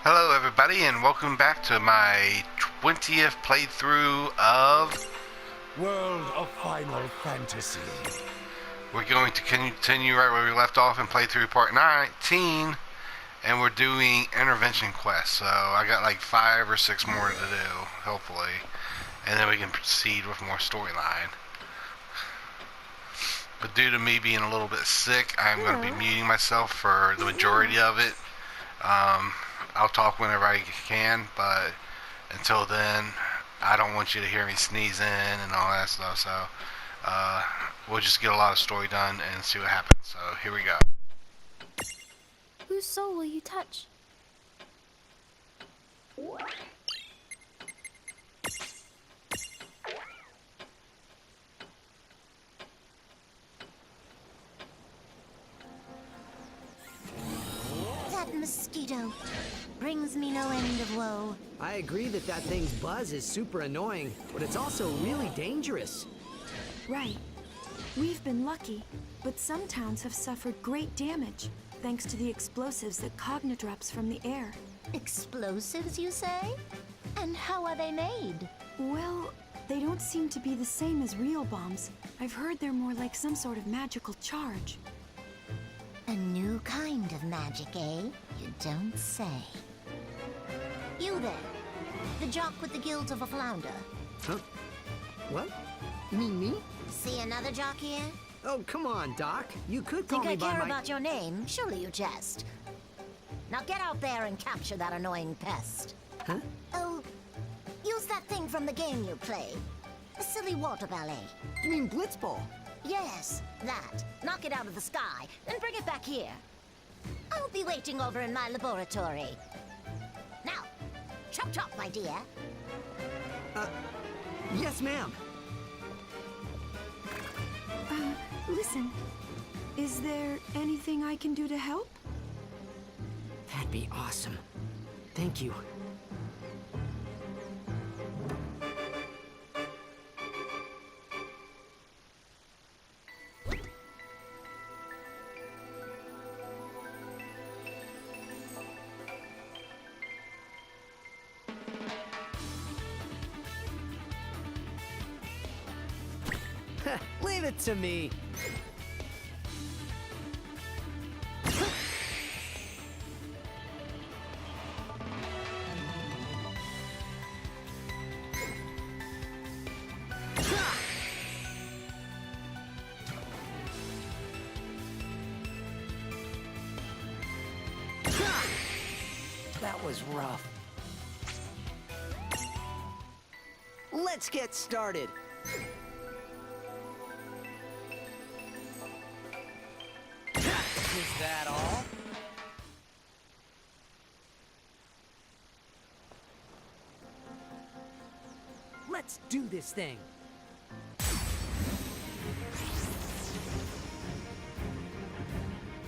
Hello, everybody, and welcome back to my 20th playthrough of. World of Final Fantasy. We're going to continue right where we left off in playthrough part 19, and we're doing intervention quests. So I got like 5 or 6 more to do, hopefully, and then we can proceed with more storyline. But due to me being a little bit sick, I'm going to be muting myself for the majority of it. I'll talk whenever I can, but until then, I don't want you to hear me sneezing and all that stuff. So we'll just get a lot of story done and see what happens. So here we go. Whose soul will you touch? That mosquito brings me no end of woe. I agree that thing's buzz is super annoying, but it's also really dangerous. Right. We've been lucky, but some towns have suffered great damage, thanks to the explosives that Cogna drops from the air. Explosives, you say? And how are they made? Well, they don't seem to be the same as real bombs. I've heard they're more like some sort of magical charge. A new kind of magic, eh? You don't say. You there, the jock with the gills of a flounder. Huh? What? Me? See another jock here? Oh, come on, Doc. You could call Think me I by care my... about your name? Surely you jest. Now get out there and capture that annoying pest. Huh? Oh, use that thing from the game you play. A silly water ballet. You mean Blitzball? Yes, that. Knock it out of the sky, then bring it back here. I'll be waiting over in my laboratory. Now, chop chop, my dear. Yes, ma'am. Listen, is there anything I can do to help? That'd be awesome. Thank you. Leave it to me. That was rough. Let's get started. Is that all? Let's do this thing.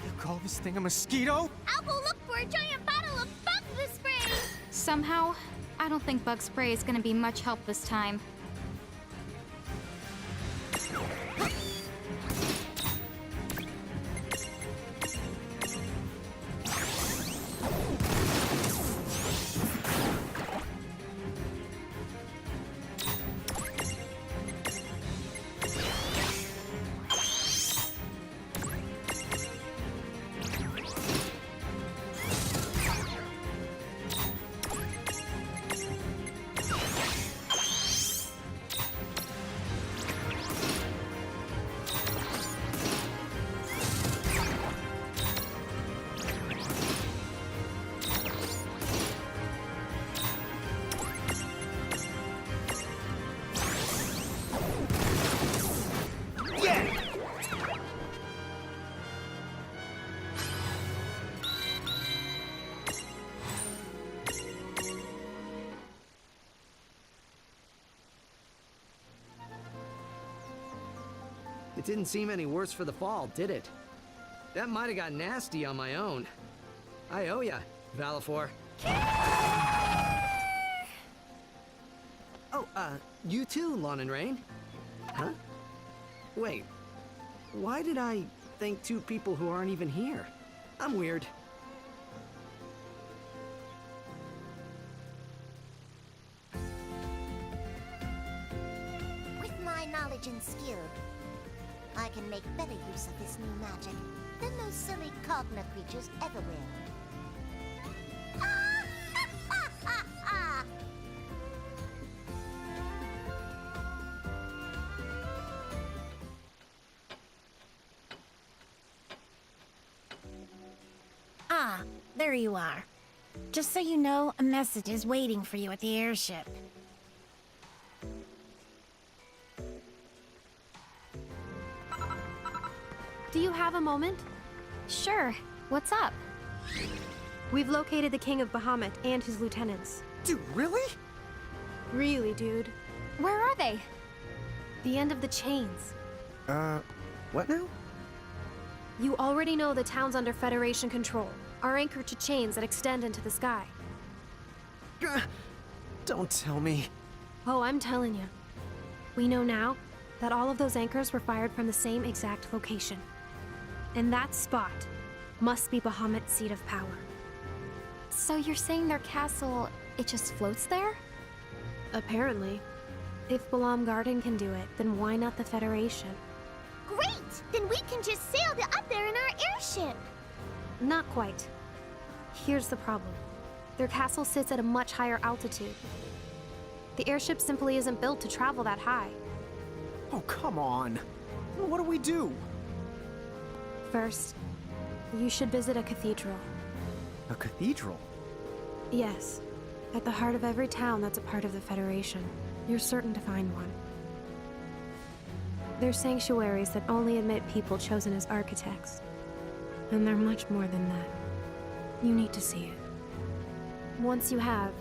You call this thing a mosquito? I'll go look for a giant bottle of bug spray! Somehow, I don't think bug spray is gonna be much help this time. It didn't seem any worse for the fall, did it? That might have got nasty on my own. I owe ya, Valifor. Oh, you too, Lon and Rain? Huh? Wait, why did I thank two people who aren't even here? I'm weird. knowledge and skill. I can make better use of this new magic than those silly Cogna creatures ever will. Ah, there you are. Just so you know, a message is waiting for you at the airship. Do you have a moment? Sure. What's up? We've located the King of Bahamut and his lieutenants. Dude, really? Really, dude. Where are they? The end of the chains. What now? You already know the town's under Federation control, are anchored to chains that extend into the sky. Don't tell me. Oh, I'm telling you. We know now that all of those anchors were fired from the same exact location. And that spot must be Bahamut's seat of power. So you're saying their castle, it just floats there? Apparently. If Balam Garden can do it, then why not the Federation? Great! Then we can just sail up there in our airship. Not quite. Here's the problem. Their castle sits at a much higher altitude. The airship simply isn't built to travel that high. Oh, come on. What do we do? First, you should visit a cathedral. A cathedral? Yes. At the heart of every town that's a part of the Federation. You're certain to find one. They're sanctuaries that only admit people chosen as architects. And they're much more than that. You need to see it. Once you have,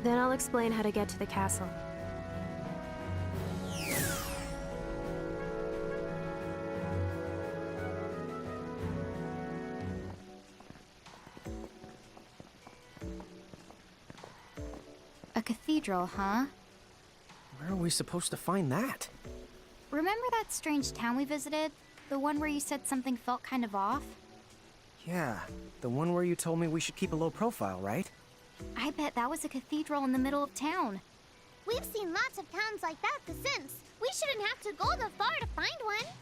then I'll explain how to get to the castle. A cathedral, huh? Where are we supposed to find that? Remember that strange town we visited? The one where you said something felt kind of off? Yeah, the one where you told me we should keep a low profile, right? I bet that was a cathedral in the middle of town. We've seen lots of towns like that since. We shouldn't have to go that far to find one.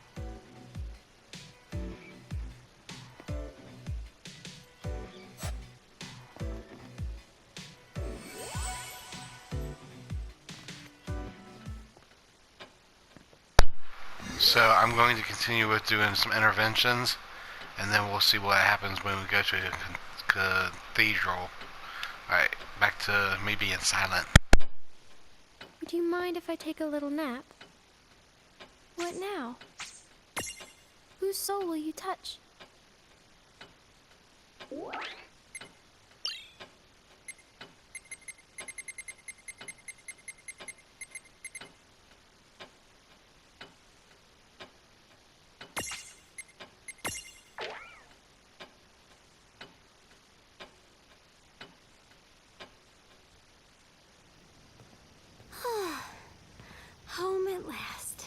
So I'm going to continue with doing some interventions, and then we'll see what happens when we go to a cathedral. Alright, back to me being silent. Do you mind if I take a little nap? What now? Whose soul will you touch? Home at last.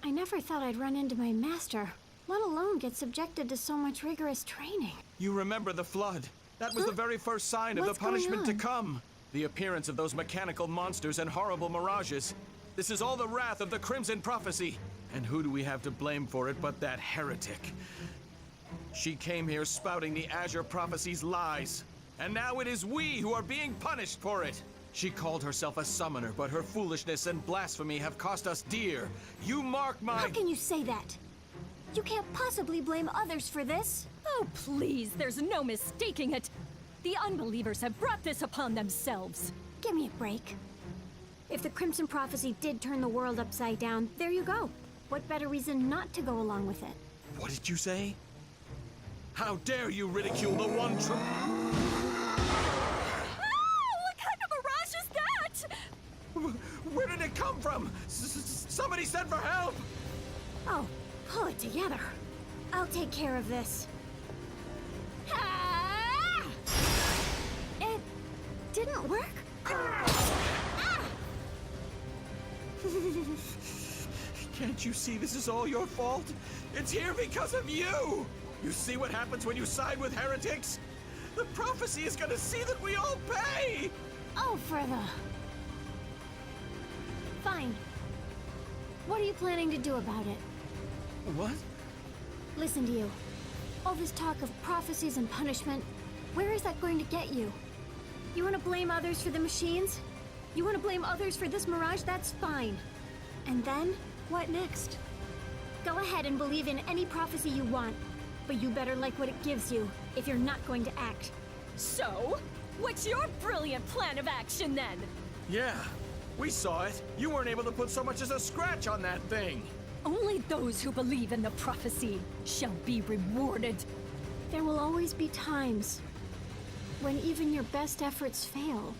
I never thought I'd run into my master, let alone get subjected to so much rigorous training. You remember the flood. That was the very first sign of the What's going punishment to on? come. The appearance of those mechanical monsters and horrible mirages. This is all the wrath of the Crimson Prophecy. And who do we have to blame for it but that heretic? She came here spouting the Azure Prophecy's lies. And now it is we who are being punished for it. She called herself a summoner, but her foolishness and blasphemy have cost us dear. You mark my... How can you say that? You can't possibly blame others for this. Oh, please, there's no mistaking it. The unbelievers have brought this upon themselves. Give me a break. If the Crimson Prophecy did turn the world upside down, there you go. What better reason not to go along with it? What did you say? How dare you ridicule the one true... What kind of mirage is that? Where did it come from? Somebody send for help! Oh, pull it together. I'll take care of this. Ah! It didn't work? Can't you see this is all your fault? It's here because of you! You see what happens when you side with heretics? The prophecy is gonna see that we all pay! Oh, for the... Fine. What are you planning to do about it? What? Listen to you. All this talk of prophecies and punishment, where is that going to get you? You want to blame others for the machines? You want to blame others for this mirage? That's fine. And then, what next? Go ahead and believe in any prophecy you want, but you better like what it gives you if you're not going to act. So, what's your brilliant plan of action then? Yeah, we saw it. You weren't able to put so much as a scratch on that thing. Only those who believe in the prophecy shall be rewarded. There will always be times when even your best efforts fail.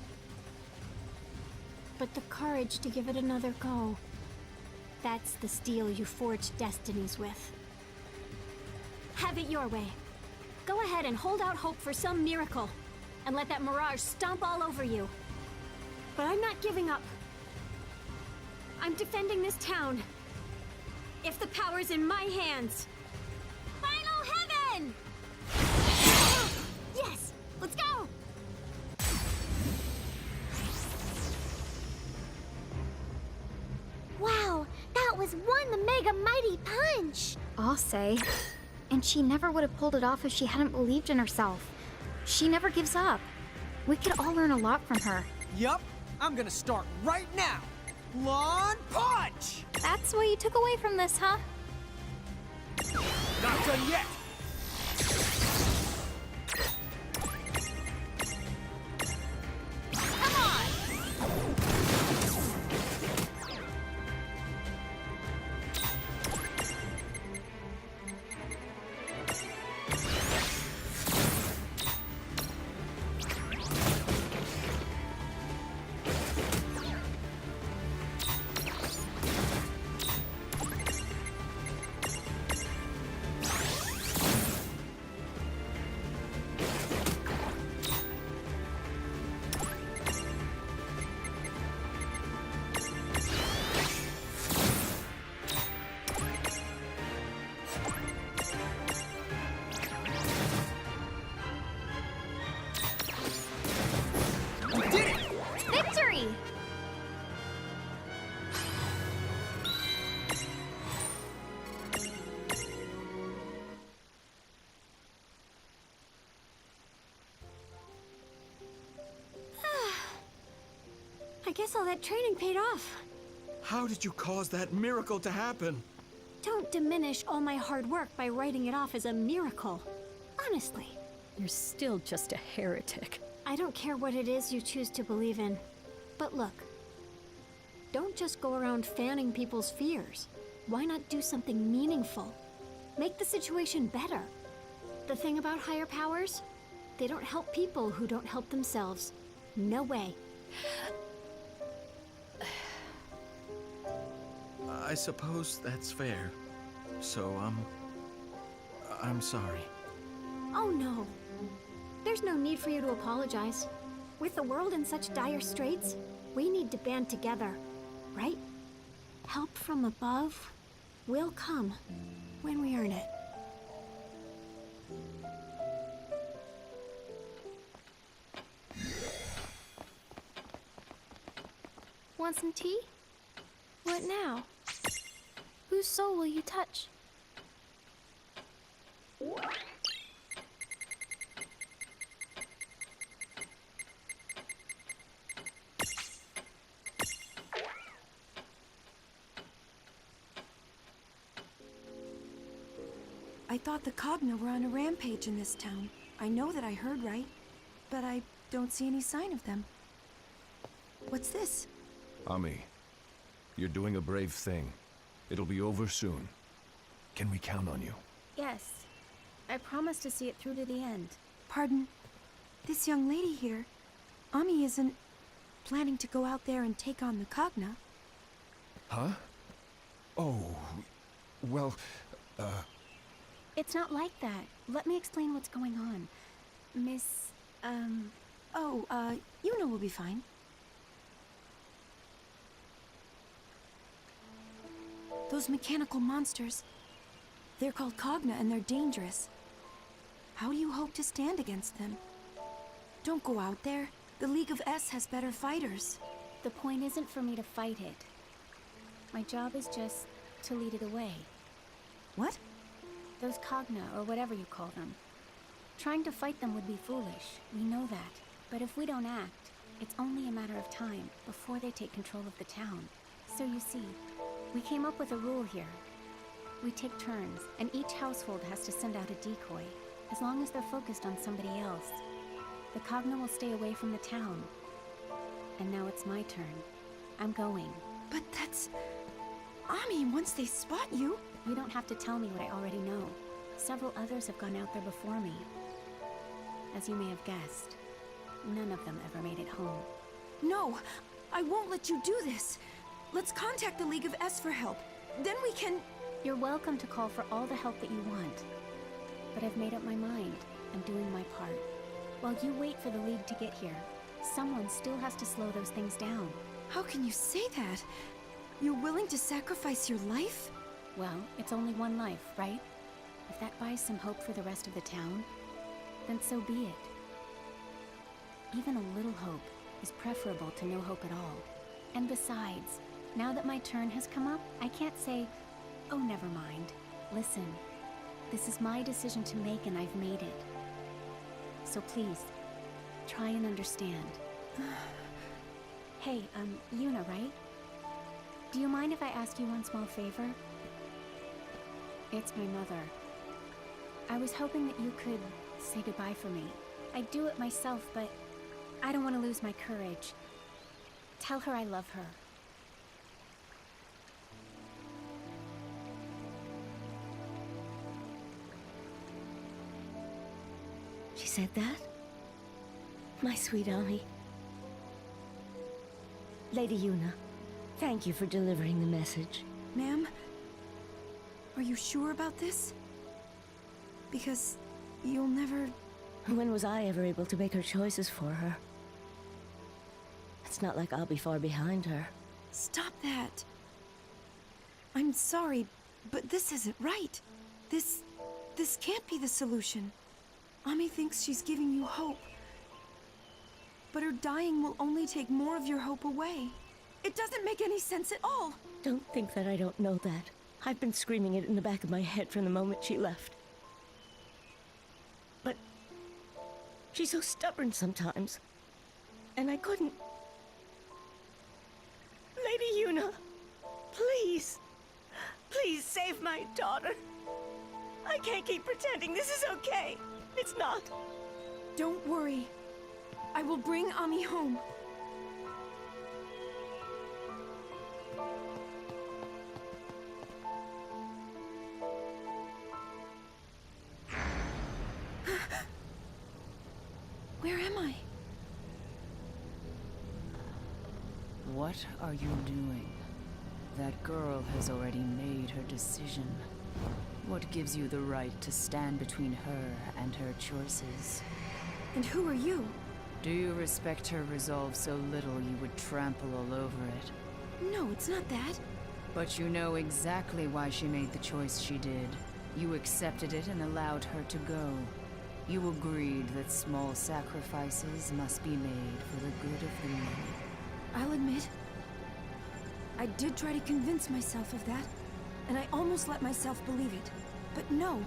But the courage to give it another go, that's the steel you forge destinies with. Have it your way. Go ahead and hold out hope for some miracle, and let that mirage stomp all over you. But I'm not giving up. I'm defending this town. If the power's in my hands. Final heaven! Yes! Let's go! Wow, that was one mega mighty punch! I'll say. And she never would have pulled it off if she hadn't believed in herself. She never gives up. We could all learn a lot from her. Yup, I'm gonna start right now. Lawn punch! That's what you took away from this, huh? Not done yet. Victory! I guess all that training paid off. How did you cause that miracle to happen? Don't diminish all my hard work by writing it off as a miracle. Honestly. You're still just a heretic. I don't care what it is you choose to believe in. But look, don't just go around fanning people's fears. Why not do something meaningful? Make the situation better. The thing about higher powers, they don't help people who don't help themselves. No way. I suppose that's fair. So, I'm sorry. Oh no. There's no need for you to apologize. With the world in such dire straits, we need to band together, right? Help from above will come when we earn it. Want some tea? What now? Whose soul will you touch? I thought the Cogna were on a rampage in this town. I know that I heard right, but I don't see any sign of them. What's this? Ami, you're doing a brave thing. It'll be over soon. Can we count on you? Yes. I promise to see it through to the end. Pardon? This young lady here, Ami isn't planning to go out there and take on the Cogna. Huh? Oh, well, It's not like that. Let me explain what's going on. Miss, Yuna will be fine. Those mechanical monsters, they're called Cogna and they're dangerous. How do you hope to stand against them? Don't go out there. The League of S has better fighters. The point isn't for me to fight it. My job is just to lead it away. What? Those Cogna, or whatever you call them. Trying to fight them would be foolish. We know that. But if we don't act, it's only a matter of time before they take control of the town. So you see, we came up with a rule here. We take turns, and each household has to send out a decoy, as long as they're focused on somebody else. The Cogna will stay away from the town. And now it's my turn. I'm going. But that's... Ami, once they spot you... You don't have to tell me what I already know. Several others have gone out there before me. As you may have guessed, none of them ever made it home. No, I won't let you do this. Let's contact the League of S for help. Then we can... You're welcome to call for all the help that you want. But I've made up my mind. I'm doing my part. While you wait for the League to get here, someone still has to slow those things down. How can you say that? You're willing to sacrifice your life? Well, it's only one life, right? If that buys some hope for the rest of the town, then so be it. Even a little hope is preferable to no hope at all. And besides, now that my turn has come up, I can't say, oh, never mind. Listen, this is my decision to make and I've made it. So please, try and understand. Hey, Yuna, right? Do you mind if I ask you one small favor? It's my mother. I was hoping that you could say goodbye for me. I'd do it myself, but I don't want to lose my courage. Tell her I love her. She said that? My sweet Ami. Lady Yuna, thank you for delivering the message. Ma'am? Are you sure about this? Because you'll never... When was I ever able to make her choices for her? It's not like I'll be far behind her. Stop that. I'm sorry, but this isn't right. This can't be the solution. Ami thinks she's giving you hope. But her dying will only take more of your hope away. It doesn't make any sense at all. Don't think that I don't know that. I've been screaming it in the back of my head from the moment she left. But she's so stubborn sometimes. And I couldn't... Lady Yuna, please. Please save my daughter. I can't keep pretending this is okay. It's not. Don't worry. I will bring Ami home. Where am I? What are you doing? That girl has already made her decision. What gives you the right to stand between her and her choices? And who are you? Do you respect her resolve so little you would trample all over it? No, it's not that. But you know exactly why she made the choice she did. You accepted it and allowed her to go. You agreed that small sacrifices must be made for the good of the many. I'll admit, I did try to convince myself of that, and I almost let myself believe it. But no.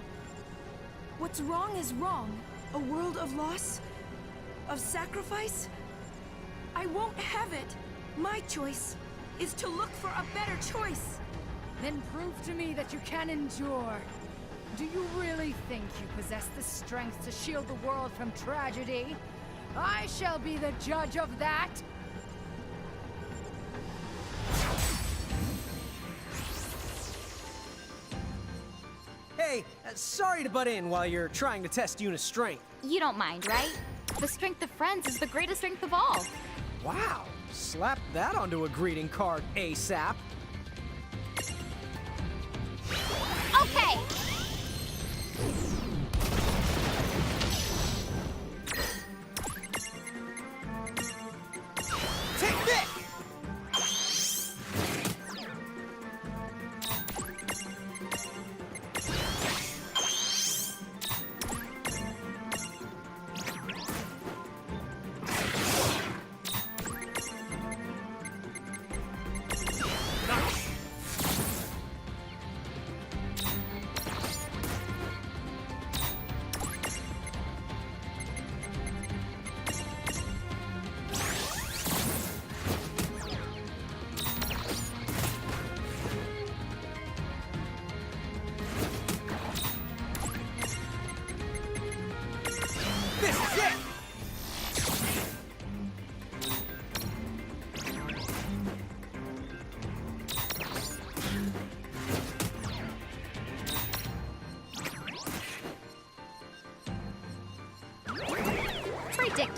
What's wrong is wrong. A world of loss? Of sacrifice? I won't have it. My choice is to look for a better choice. Then prove to me that you can endure. Do you really think you possess the strength to shield the world from tragedy? I shall be the judge of that! Hey, sorry to butt in while you're trying to test Yuna's strength. You don't mind, right? The strength of friends is the greatest strength of all. Wow, slap that onto a greeting card ASAP. Okay! Take this!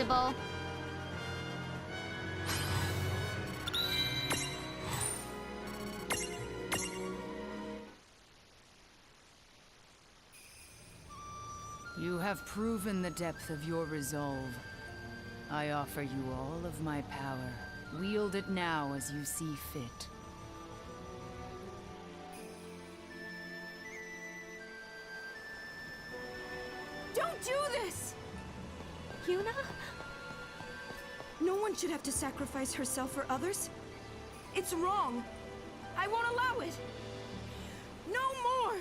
unreasonable. You have proven the depth of your resolve. I offer you all of my power. Wield it now as you see fit. Don't do this! Yuna? No one should have to sacrifice herself for others. It's wrong. I won't allow it. No more!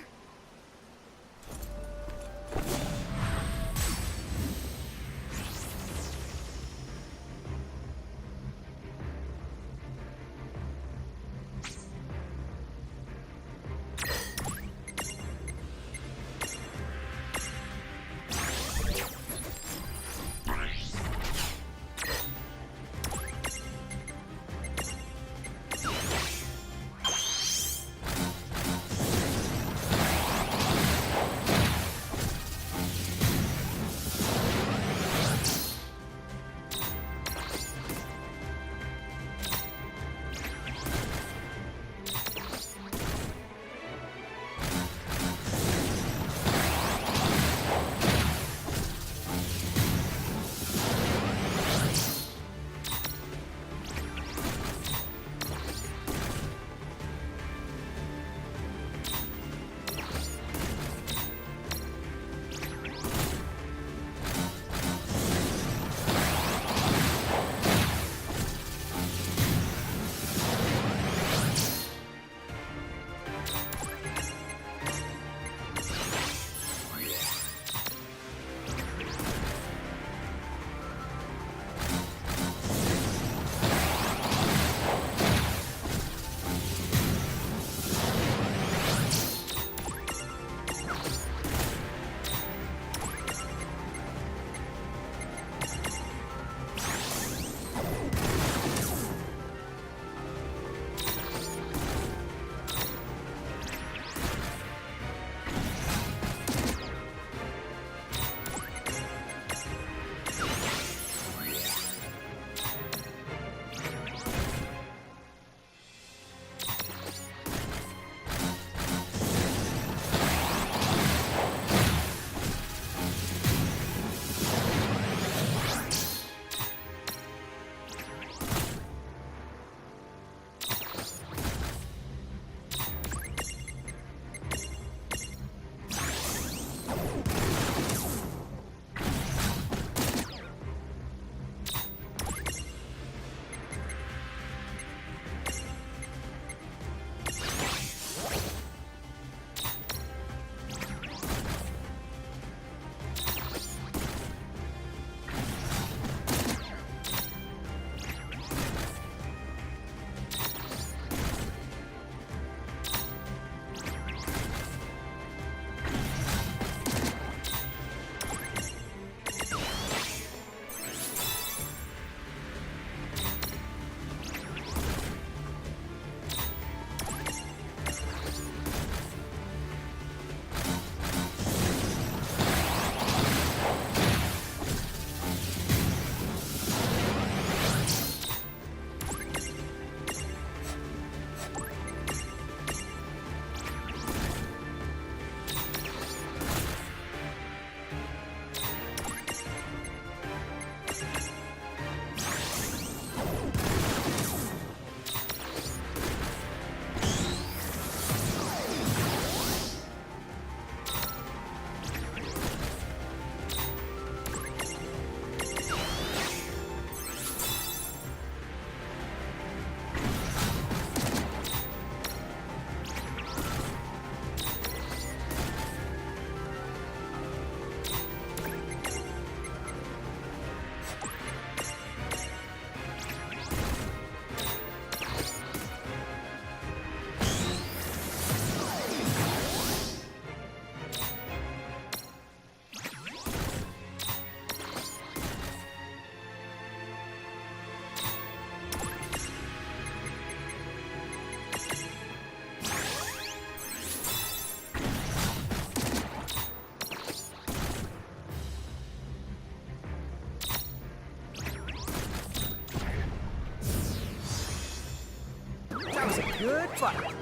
a good fight.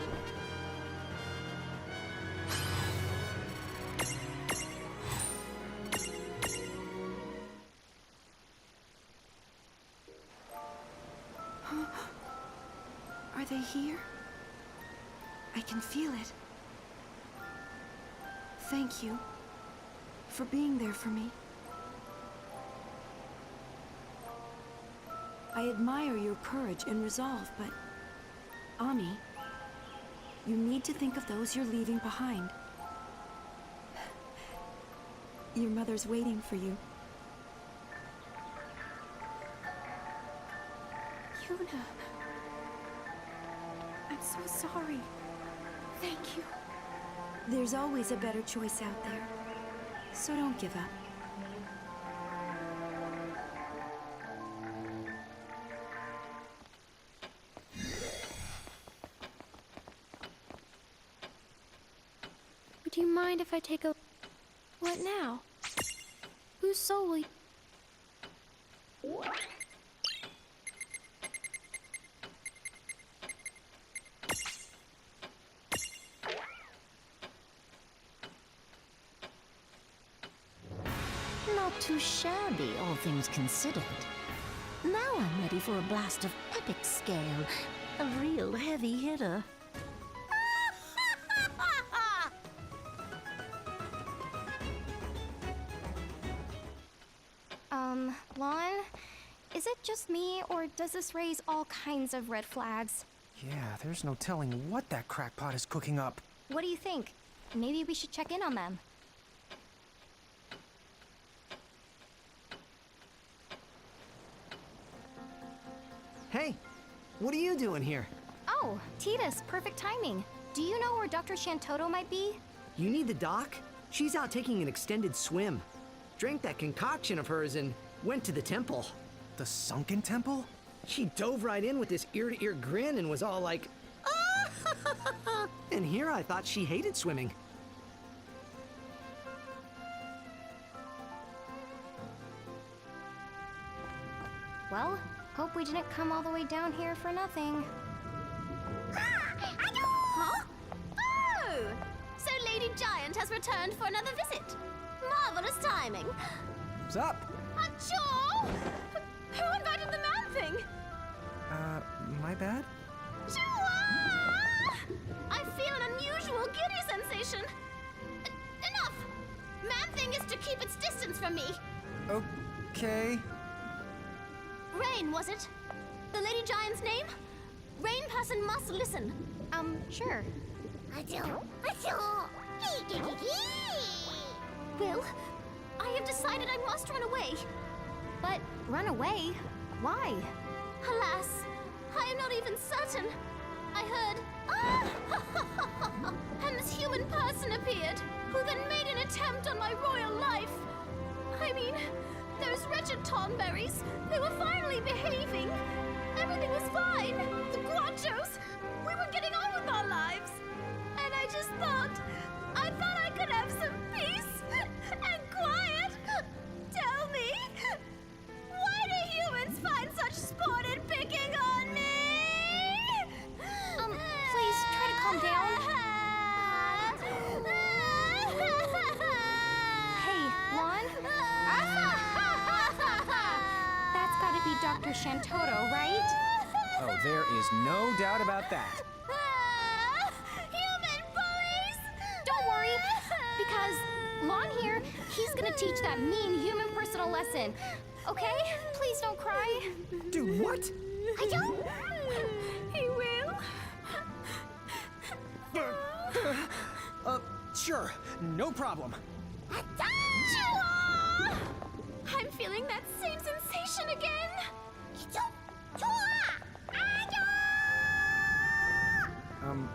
Are they here? I can feel it. Thank you for being there for me. I admire your courage and resolve, but Ami, you need to think of those you're leaving behind. Your mother's waiting for you. Yuna, I'm so sorry. Thank you. There's always a better choice out there, so don't give up. Do you mind if I take a... What now? Whose soul will you... Not too shabby, all things considered. Now I'm ready for a blast of epic scale. A real heavy hitter. Lon? Is it just me, or does this raise all kinds of red flags? Yeah, there's no telling what that crackpot is cooking up. What do you think? Maybe we should check in on them. Hey, what are you doing here? Oh, Titus, perfect timing. Do you know where Dr. Shantoto might be? You need the doc? She's out taking an extended swim. Drank that concoction of hers and went to the temple. The sunken temple? She dove right in with this ear-to-ear grin and was all like, ah! And here I thought she hated swimming. Well, hope we didn't come all the way down here for nothing. Huh? Oh! So Lady Giant has returned for another visit. Marvelous timing. What's up? Achoo! Who invited the man-thing? My bad? Chua! I feel an unusual giddy sensation. Enough! Man-thing is to keep its distance from me. Okay. Rain, was it? The Lady Giant's name? Rain person must listen. Sure. Will, I have decided I must run away. But run away? Why? Alas, I am not even certain. I heard, and this human person appeared, who then made an attempt on my royal life. I mean, those wretched Tonberries, they were finally behaving. Everything was fine. The Guachos, we were getting on with our lives. And I just thought I could have some peace and quiet. Tell me, why do humans find such sport in picking on me? Please try to calm down. Hey, Lon? That's gotta be Dr. Shantoto, right? Oh, there is no doubt about that. Human bullies! Don't worry, because Lon here, he's gonna teach that mean human person a lesson. Okay? Please don't cry. Dude, what? I don't. He will. Sure, no problem. Chua! I'm feeling that same sensation again.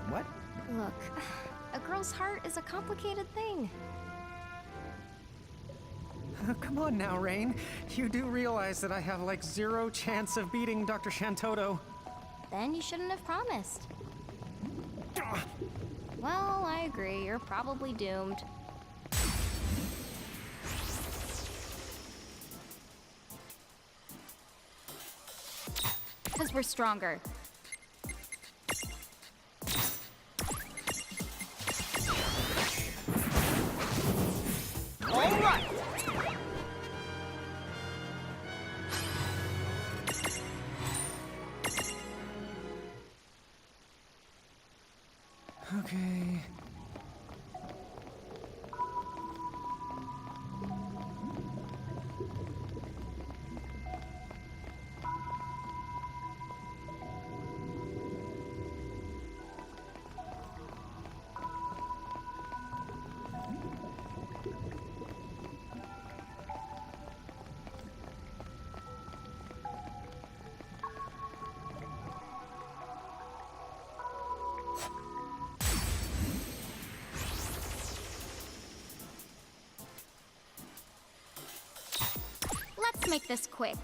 What? Look, a girl's heart is a complicated thing. Come on now, Rain. You do realize that I have like 0 chance of beating Dr. Shantoto. Then you shouldn't have promised. Well, I agree. You're probably doomed. Because we're stronger. Okay. Let's make this quick.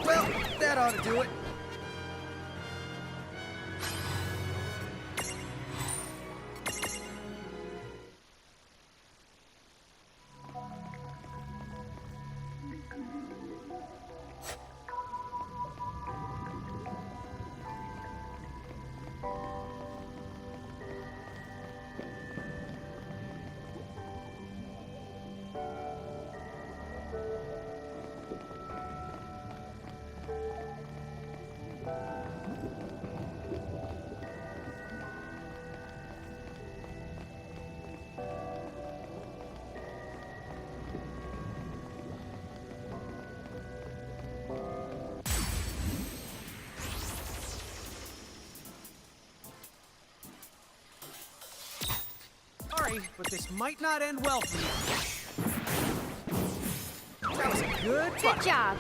Well, that ought to do it. Sorry, but this might not end well for you. That was a good fight. Good job.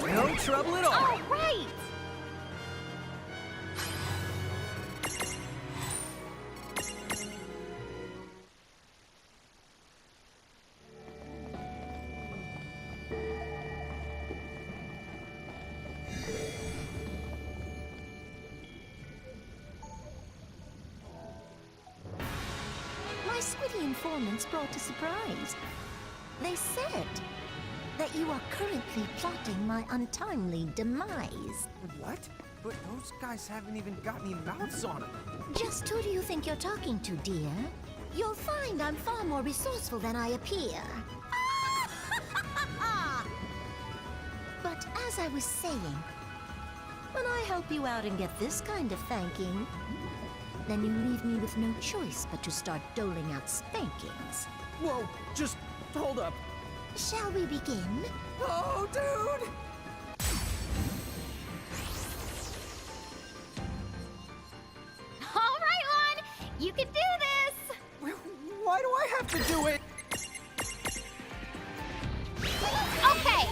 No trouble at all. All right. My Squiddy informants brought a surprise. They said that you are currently plotting my untimely demise. What? But those guys haven't even got any mouths on them. Just who do you think you're talking to, dear? You'll find I'm far more resourceful than I appear. But as I was saying, when I help you out and get this kind of thanking, then you leave me with no choice but to start doling out spankings. Whoa, just hold up. Shall we begin? Oh, dude! All right, Lon. You can do this. Why do I have to do it? Okay.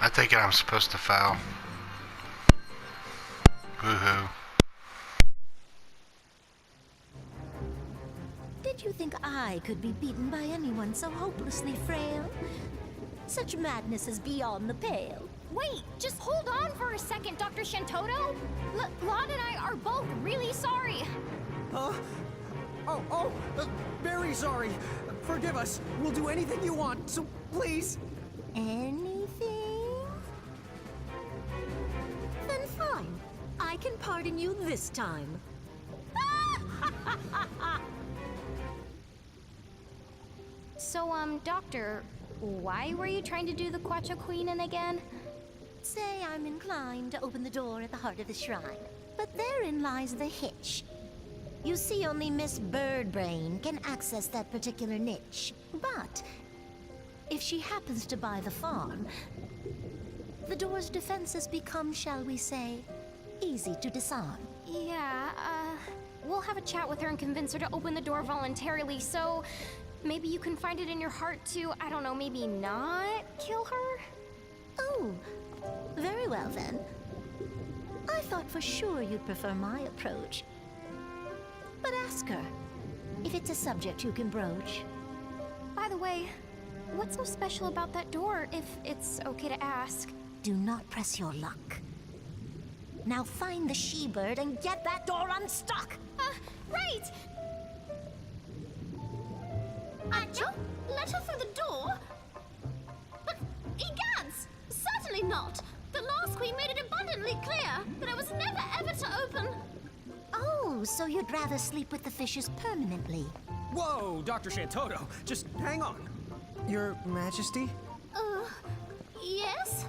I take it I'm supposed to foul. Woohoo. Did you think I could be beaten by anyone so hopelessly frail? Such madness is beyond the pale. Wait, just hold on for a second, Dr. Shantoto. Lon and I are both really sorry. Very sorry. Forgive us. We'll do anything you want, so please. Anything? Then fine. I can pardon you this time. So, Doctor, why were you trying to do the Quacha Queen again? Say I'm inclined to open the door at the heart of the shrine, but therein lies the hitch. You see, only Miss Birdbrain can access that particular niche. But if she happens to buy the farm, the door's defenses become, shall we say, easy to disarm. Yeah, we'll have a chat with her and convince her to open the door voluntarily, so maybe you can find it in your heart to, I don't know, maybe not kill her? Oh, very well then. I thought for sure you'd prefer my approach. But ask her, if it's a subject you can broach. By the way, what's so special about that door, if it's okay to ask? Do not press your luck. Now find the she-bird and get that door unstuck! Right! Acho, let her through the door? But, egads! Certainly not! The last queen made it abundantly clear that it was never ever to open. Oh, so you'd rather sleep with the fishes permanently? Whoa, Dr. Shantoto, just hang on. Your Majesty? Yes?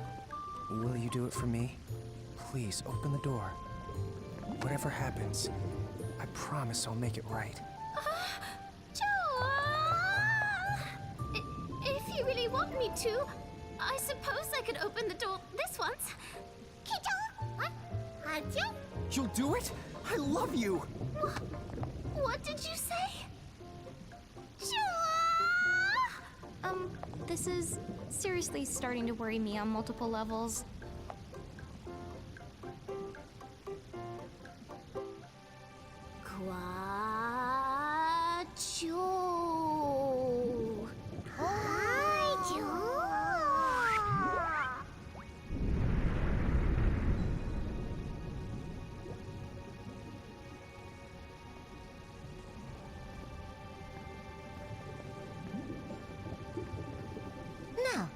Will you do it for me? Please, open the door. Whatever happens, I promise I'll make it right. If you really want me to, I suppose I could open the door this once. You'll do it? I love you! What did you say? This is seriously starting to worry me on multiple levels. Now,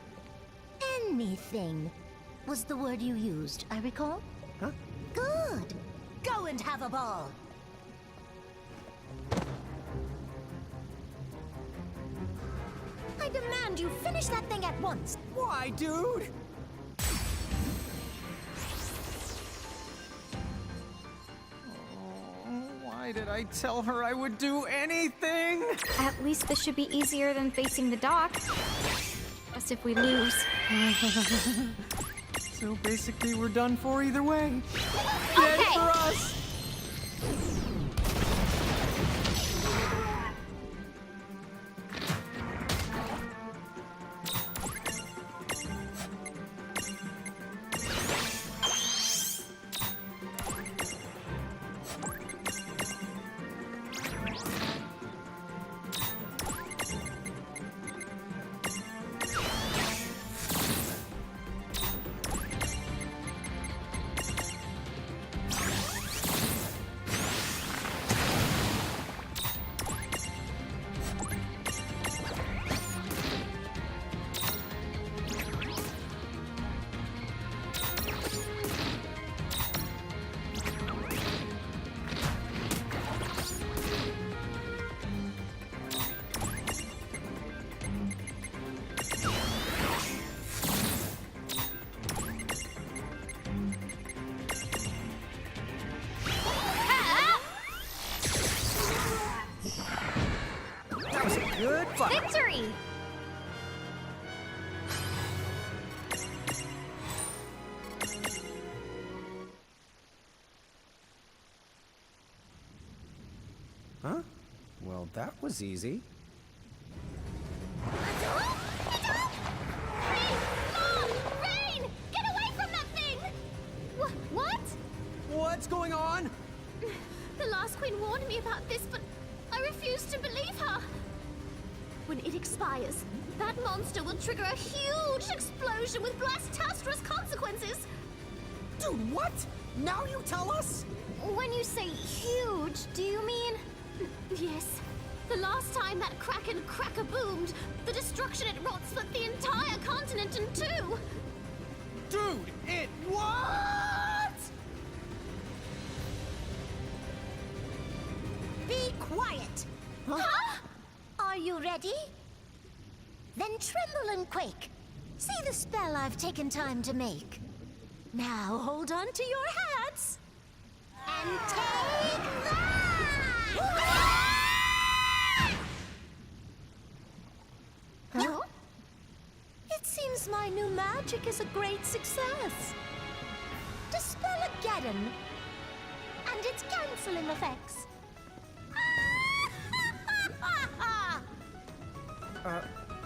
anything was the word you used, I recall? Huh? Good! Go and have a ball! I demand you finish that thing at once! Why, dude? Why did I tell her I would do anything? At least this should be easier than facing the dock. Just if we lose. So basically we're done for either way. Dead for us! Good fight. Victory! Huh? Well, that was easy. Rain! Queen warned me about this, but I refuse to believe her. When it expires, that monster will trigger a huge explosion with blastastrous consequences. Dude, what? Now you tell us? When you say huge, do you mean... Yes. The last time that Kraken cracker boomed, the destruction it wrought split the entire continent in two. Dude, it what? Be quiet! Huh? Are you ready? Then tremble and quake. See the spell I've taken time to make. Now hold on to your hats. And take that! Huh? It seems my new magic is a great success. Dispel-ageddon. And its canceling effects.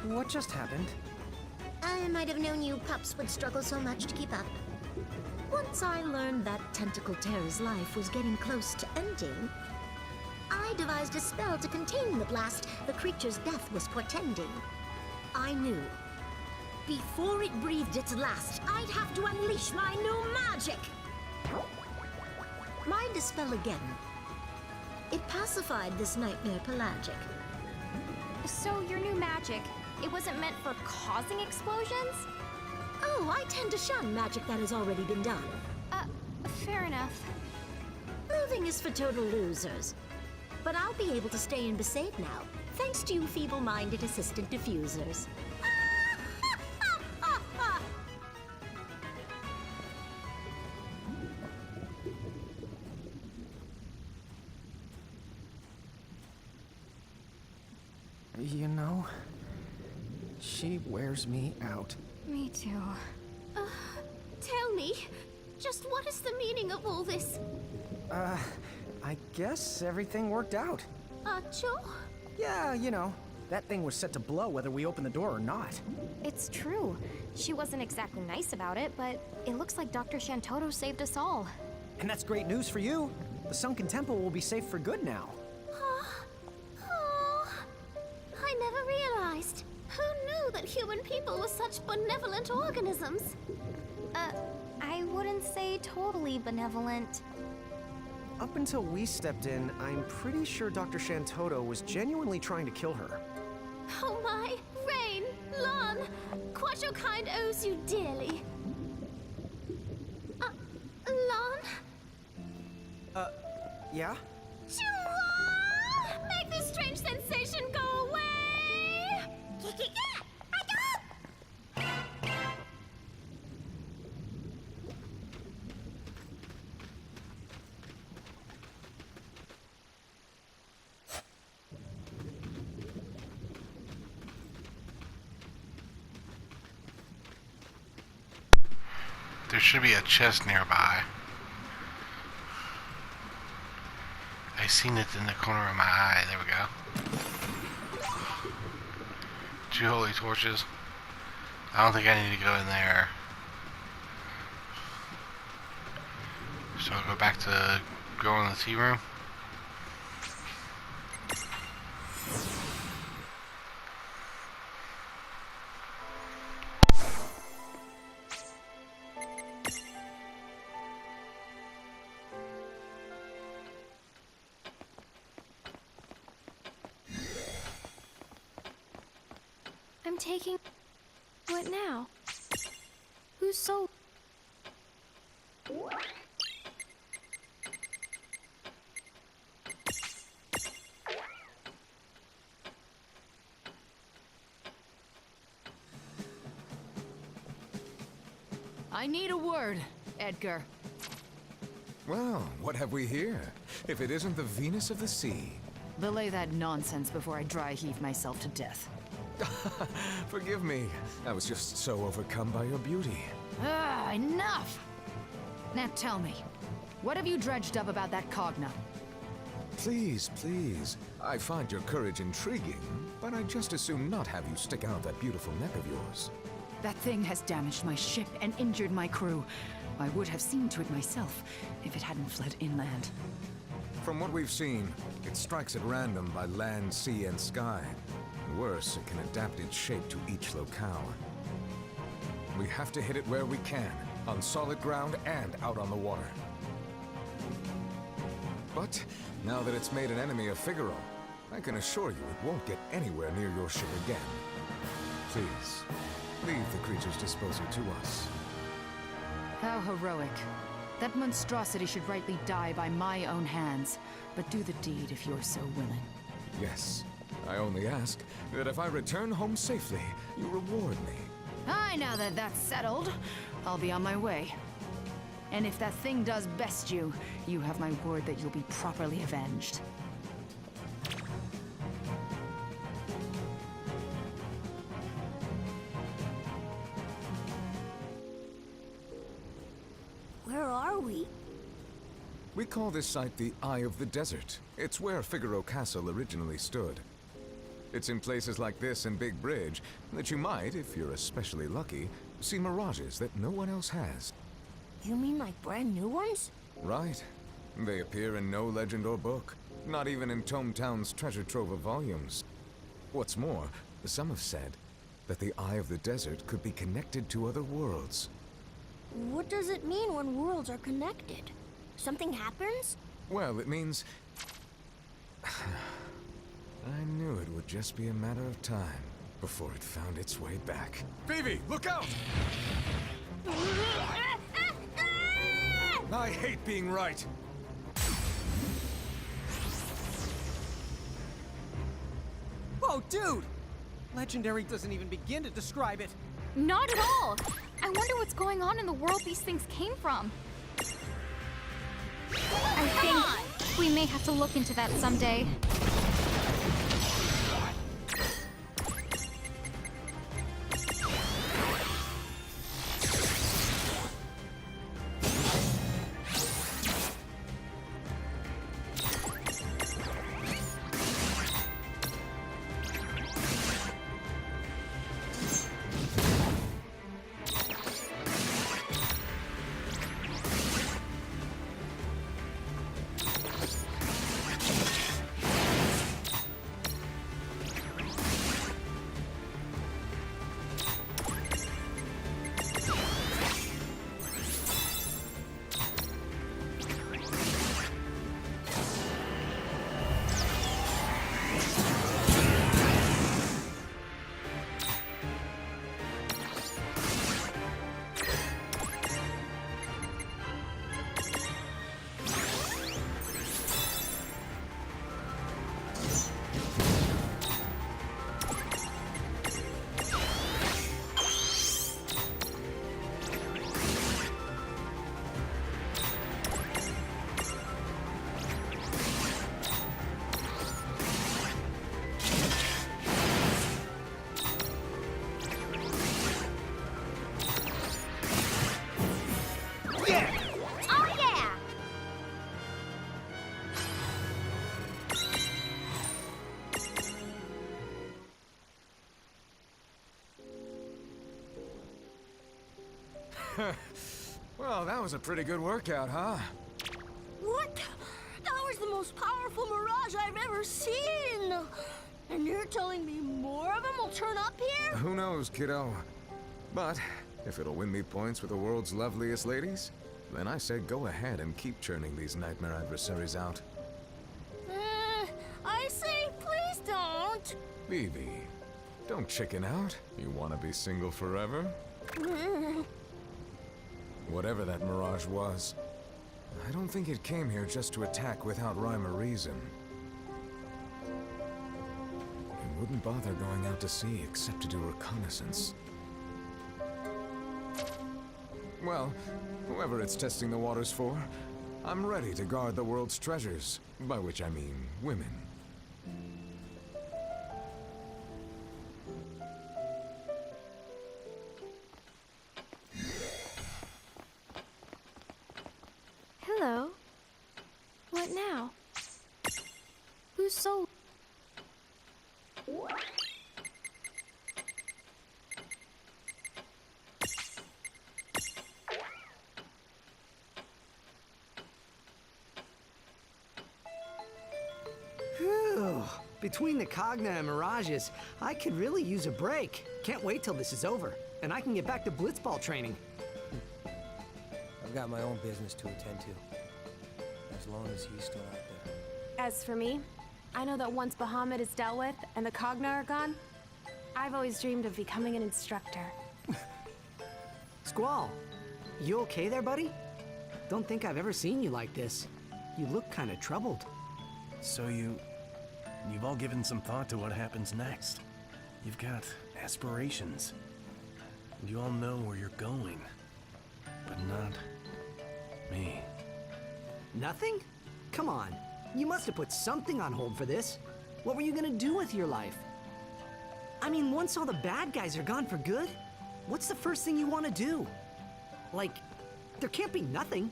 What just happened? I might have known you pups would struggle so much to keep up. Once I learned that Tentacle Terror's life was getting close to ending, I devised a spell to contain the blast the creature's death was portending. I knew, before it breathed its last, I'd have to unleash my new magic! My Dispel-ageddon. It pacified this nightmare pelagic. So your new magic, it wasn't meant for causing explosions? Oh, I tend to shun magic that has already been done. Fair enough. Moving is for total losers. But I'll be able to stay in Besaid now, thanks to you feeble-minded assistant diffusers. You know, she wears me out. Me too. Tell me, just what is the meaning of all this? I guess everything worked out. Acho? Yeah, you know, that thing was set to blow whether we open the door or not. It's true. She wasn't exactly nice about it, but it looks like Dr. Shantoto saved us all. And that's great news for you. The Sunken Temple will be safe for good now. I never realized. Who knew that human people were such benevolent organisms? I wouldn't say totally benevolent. Up until we stepped in, I'm pretty sure Dr. Shantoto was genuinely trying to kill her. Oh my, Rain, Lan, quite your kind owes you dearly. Lan? Yeah? Chua! Make this strange sensation go away! There should be a chest nearby. I seen it in the corner of my eye. There we go. 2 holy torches. I don't think I need to go in there. So I'll go back to going in the tea room. I'm taking... What now? Who's so... I need a word, Edgar. Well, what have we here? If it isn't the Venus of the Sea. Belay that nonsense before I dry heave myself to death. Forgive me. I was just so overcome by your beauty. Enough! Now tell me, what have you dredged up about that Cogna? Please, please. I find your courage intriguing, but I'd just as soon not have you stick out that beautiful neck of yours. That thing has damaged my ship and injured my crew. I would have seen to it myself if it hadn't fled inland. From what we've seen, it strikes at random by land, sea, and sky. Worse, it can adapt its shape to each locale. We have to hit it where we can, on solid ground and out on the water. But now that it's made an enemy of Figaro, I can assure you it won't get anywhere near your ship again. Please, leave the creature's disposal to us. How heroic. That monstrosity should rightly die by my own hands, but do the deed if you're so willing. Yes, I only ask that if I return home safely, you reward me. Aye, now that that's settled, I'll be on my way. And if that thing does best you, you have my word that you'll be properly avenged. Where are we? We call this site the Eye of the Desert. It's where Figaro Castle originally stood. It's in places like this and Big Bridge that you might, if you're especially lucky, see mirages that no one else has. You mean like brand new ones? Right. They appear in no legend or book, not even in Tome Town's treasure trove of volumes. What's more, some have said that the Eye of the Desert could be connected to other worlds. What does it mean when worlds are connected? Something happens? Well, it means... I knew it would just be a matter of time before it found its way back. Phoebe, look out! I hate being right. Whoa, dude! Legendary doesn't even begin to describe it. Not at all! I wonder what's going on in the world these things came from. I think we may have to look into that someday. Well, that was a pretty good workout, huh? What? That was the most powerful mirage I've ever seen! And you're telling me more of them will turn up here? Who knows, kiddo? But if it'll win me points with the world's loveliest ladies, then I say go ahead and keep churning these nightmare adversaries out. I say please don't! Vivi, don't chicken out. You want to be single forever? Whatever that mirage was, I don't think it came here just to attack without rhyme or reason. It wouldn't bother going out to sea except to do reconnaissance. Well, whoever it's testing the waters for, I'm ready to guard the world's treasures, by which I mean women. Hello. What now? Who's so... Between the Cogna and Mirages, I could really use a break. Can't wait till this is over, and I can get back to blitzball training. I've got my own business to attend to, as long as he's still out there. As for me, I know that once Bahamut is dealt with and the Cogna are gone, I've always dreamed of becoming an instructor. Squall, you okay there, buddy? Don't think I've ever seen you like this. You look kind of troubled. So you've all given some thought to what happens next. You've got aspirations. And you all know where you're going. But not me. Nothing? Come on. You must have put something on hold for this. What were you gonna do with your life? I mean, once all the bad guys are gone for good, what's the first thing you want to do? Like, there can't be nothing.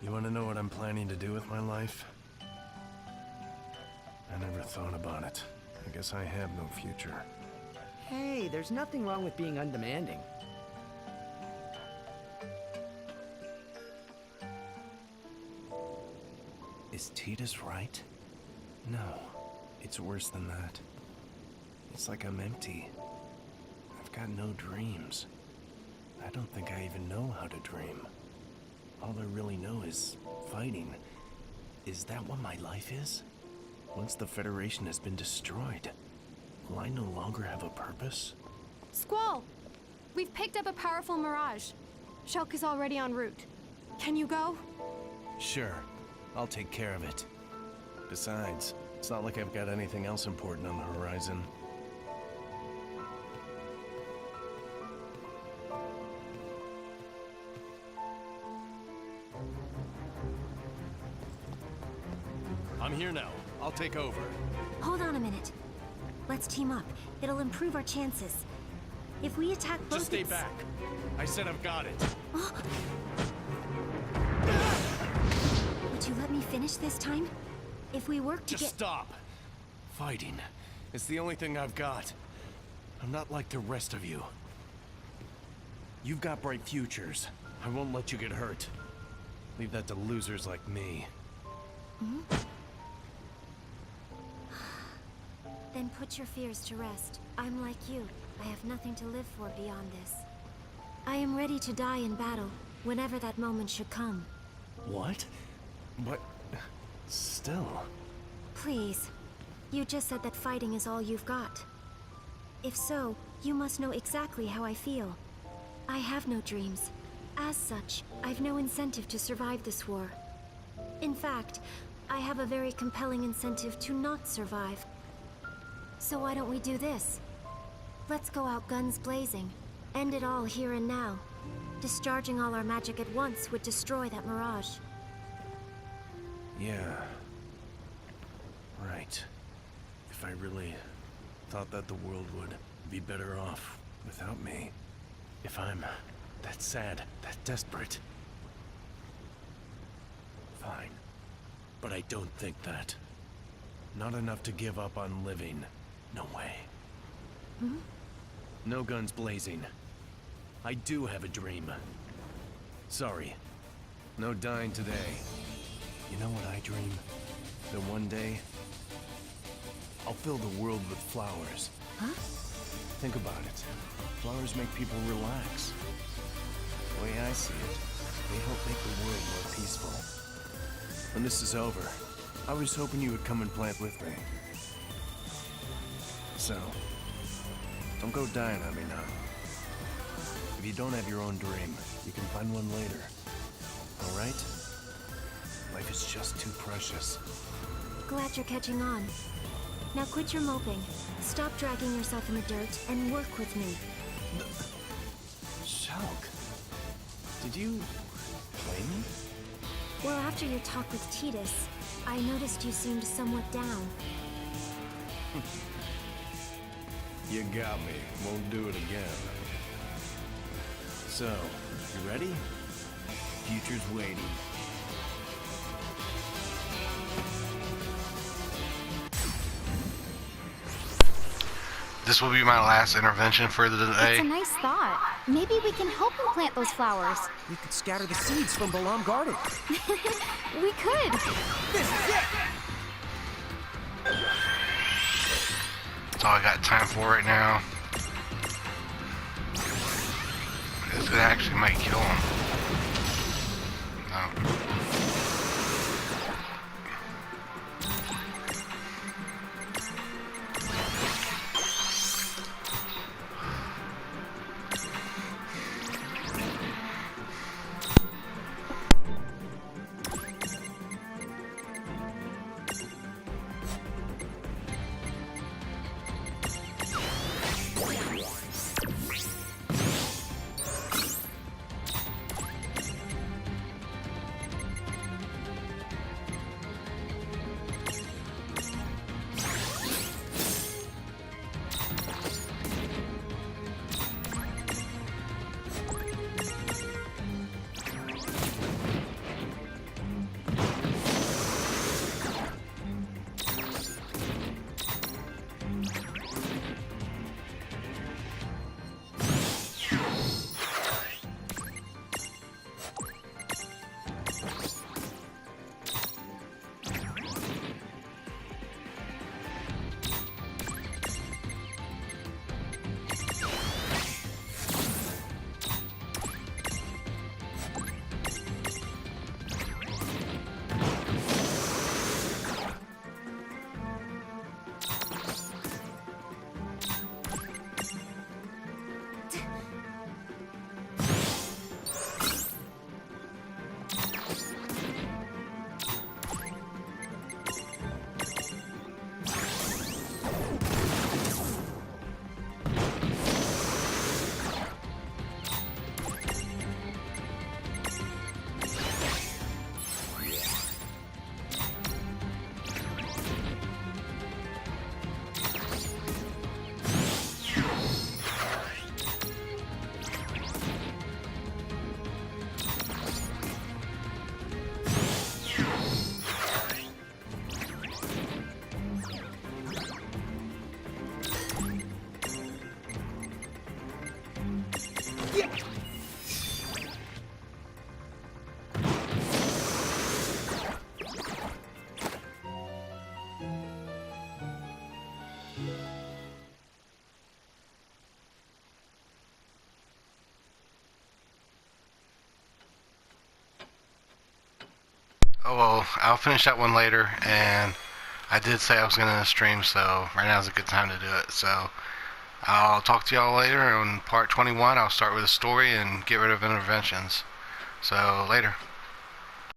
You want to know what I'm planning to do with my life? I never thought about it. I guess I have no future. Hey, there's nothing wrong with being undemanding. Is Tidus right? No, it's worse than that. It's like I'm empty. I've got no dreams. I don't think I even know how to dream. All I really know is fighting. Is that what my life is? Once the Federation has been destroyed, will I no longer have a purpose? Squall! We've picked up a powerful mirage. Shulk is already en route. Can you go? Sure, I'll take care of it. Besides, it's not like I've got anything else important on the horizon. I'm here now. I'll take over. Hold on a minute. Let's team up. It'll improve our chances. If we attack both, just stay back. I said I've got it. Would you let me finish this time? If we work Just stop. Fighting. It's the only thing I've got. I'm not like the rest of you. You've got bright futures. I won't let you get hurt. Leave that to losers like me. Then put your fears to rest. I'm like you. I have nothing to live for beyond this. I am ready to die in battle, whenever that moment should come. What? But... still... Please. You just said that fighting is all you've got. If so, you must know exactly how I feel. I have no dreams. As such, I've no incentive to survive this war. In fact, I have a very compelling incentive to not survive. So why don't we do this? Let's go out guns blazing. End it all here and now. Discharging all our magic at once would destroy that mirage. Yeah. Right. If I really thought that the world would be better off without me. If I'm that sad, that desperate. Fine. But I don't think that. Not enough to give up on living. No way. No guns blazing. I do have a dream. Sorry. No dying today. You know what I dream? That one day, I'll fill the world with flowers. Huh? Think about it. Flowers make people relax. The way I see it, they help make the world more peaceful. When this is over, I was hoping you would come and plant with me. So, don't go dying on me now. If you don't have your own dream, you can find one later. All right? Life is just too precious. Glad you're catching on. Now quit your moping. Stop dragging yourself in the dirt and work with me. Shulk, did you play me? Well, after your talk with Tidus, I noticed you seemed somewhat down. You got me. Won't do it again. So, you ready? Future's waiting. This will be my last intervention for the day. It's a nice thought. Maybe we can help him plant those flowers. We could scatter the seeds from Balamb Garden. We could. This is it! all I got time for right now. This actually might kill him. No. Oh well, I'll finish that one later, and I did say I was going to stream, so right now is a good time to do it. So I'll talk to y'all later. On part 21, I'll start with a story and get rid of interventions. So later.